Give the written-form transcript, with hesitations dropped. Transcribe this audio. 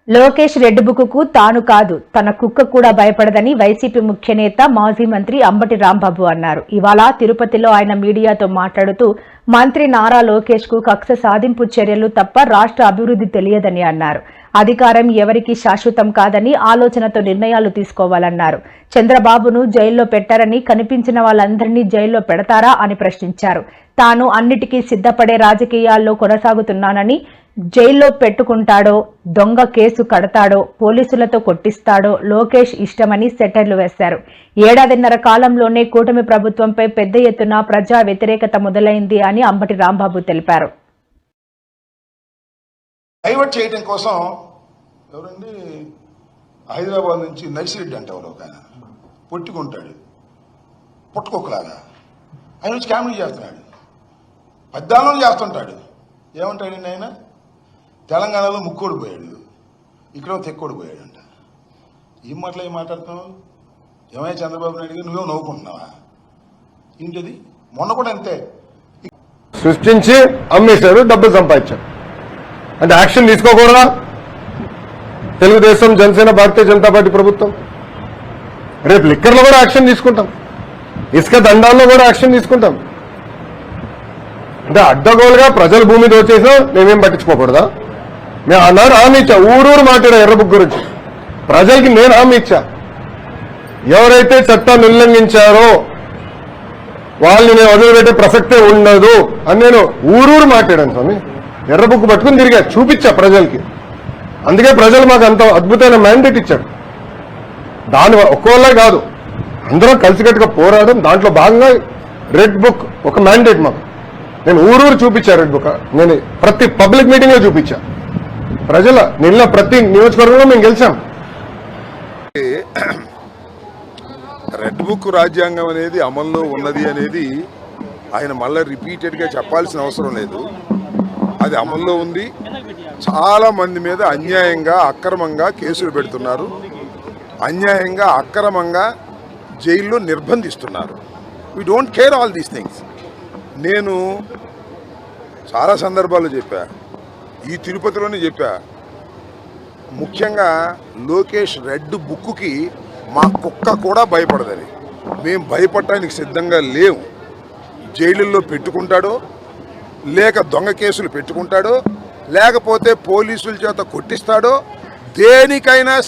Lokesh red book తాను కాదు తన కుక్క కూడా భయపడదని వైసీపీ ముఖ్య నేత మాజీ మంత్రి అంబటి రాంబాబు అన్నారు. ఇవాళ తిరుపతిలో ఆయన మీడియాతో మాట్లాడుతూ మంత్రి నారా లోకేష్ కు కక్ష సాధింపు చర్యలు తప్ప రాష్ట్ర అభివృద్ధి తెలియదని అన్నారు. అధికారం ఎవరికీ శాశ్వతం కాదని ఆలోచనతో నిర్ణయాలు తీసుకోవాలన్నారు. చంద్రబాబును జైల్లో పెట్టారని కనిపించిన వాళ్ళందరినీ జైల్లో పెడతారా అని ప్రశ్నించారు. తాను అన్నిటికీ సిద్ధపడే రాజకీయాల్లో కొనసాగుతున్నానని, జైల్లో పెట్టుకుంటాడో, దొంగ కేసు కడతాడో, పోలీసులతో కొట్టిస్తాడో లోకేష్ ఇష్టమని సెటర్లు వేశారు. ఏడాదిన్నర కాలంలోనే కూటమి ప్రభుత్వంపై పెద్ద ఎత్తున ప్రజా వ్యతిరేకత మొదలైంది అని అంబటి రాంబాబు తెలిపారు. డైవర్ట్ చేయడం కోసం ఎవరండి హైదరాబాద్ నుంచి నర్సిరెడ్డి అంటే ఎవరు ఒక పొట్టుకుంటాడు, పుట్టుకోకలాగా ఆయన వచ్చి కామెడీ చేస్తున్నాడు, పద్దాలను చేస్తుంటాడు. ఏమంటాడండి ఆయన? తెలంగాణలో ముక్కోడు పోయాడు, ఇక్కడ తెక్కోడు పోయాడంట. ఏం మాట్లాడుతున్నావు? ఏమైనా చంద్రబాబు నాయుడు గారు నువ్వేమో నవ్వుకుంటున్నావా? ఏంటది? మొన్న కూడా అంతే సృష్టించి అమ్మేశారు, డబ్బులు సంపాదించారు. అంటే యాక్షన్ తీసుకోకూడదా? తెలుగుదేశం, జనసేన, భారతీయ జనతా పార్టీ ప్రభుత్వం రేపు లిక్కర్లో కూడా యాక్షన్ తీసుకుంటాం, ఇసుక దండాల్లో కూడా యాక్షన్ తీసుకుంటాం. అంటే అడ్డగోలుగా ప్రజల భూమి దోచేసినా మేమేం పట్టించుకోకూడదా? మేము అన్నారు హామీ ఇచ్చా, ఊరూరు మాట్లాడా ఎర్ర బుక్ గురించి. ప్రజలకి నేను హామీ ఇచ్చా, ఎవరైతే చట్టాన్ని ఉల్లంఘించారో వాళ్ళని నేను వదిలిపెట్టే ప్రసక్తే ఉండదు అని నేను ఊరూరు మాట్లాడాను స్వామి. ఎర్ర బుక్ పట్టుకుని తిరిగా చూపించా ప్రజలకి. అందుకే ప్రజలు మాకు అంత అద్భుతమైన మ్యాండేట్ ఇచ్చారు. దాని ఒక్కోళ్ళే కాదు, అందరం కలిసికట్టుగా పోరాడడం. దాంట్లో భాగంగా రెడ్ బుక్ ఒక మ్యాండేట్ మాకు. నేను ఊరూరు చూపించా రెడ్ బుక్. నేను ప్రతి పబ్లిక్ మీటింగ్ లో చూపించా. ప్రజల నిన్న ప్రతి నియోజకవర్గంలో మేము గెలిచాం. రెడ్ బుక్ రాజ్యాంగం అనేది అమల్లో ఉన్నది అనేది ఆయన మళ్ళీ రిపీటెడ్గా చెప్పాల్సిన అవసరం లేదు. అది అమల్లో ఉంది. చాలా మంది మీద అన్యాయంగా, అక్రమంగా కేసులు పెడుతున్నారు, అన్యాయంగా, అక్రమంగా జైల్లో నిర్బంధిస్తున్నారు. We don't care all these things. నేను చాలా సందర్భాల్లో చెప్పా, ఈ తిరుపతిలోనే చెప్పా, ముఖ్యంగా లోకేష్ రెడ్ బుక్కి మా కుక్క కూడా భయపడదని. మేము భయపడటానికి సిద్ధంగా లేవు. జైలుల్లో పెట్టుకుంటాడో, లేక దొంగ కేసులు పెట్టుకుంటాడో, లేకపోతే పోలీసుల చేత కొట్టిస్తాడో, దేనికైనా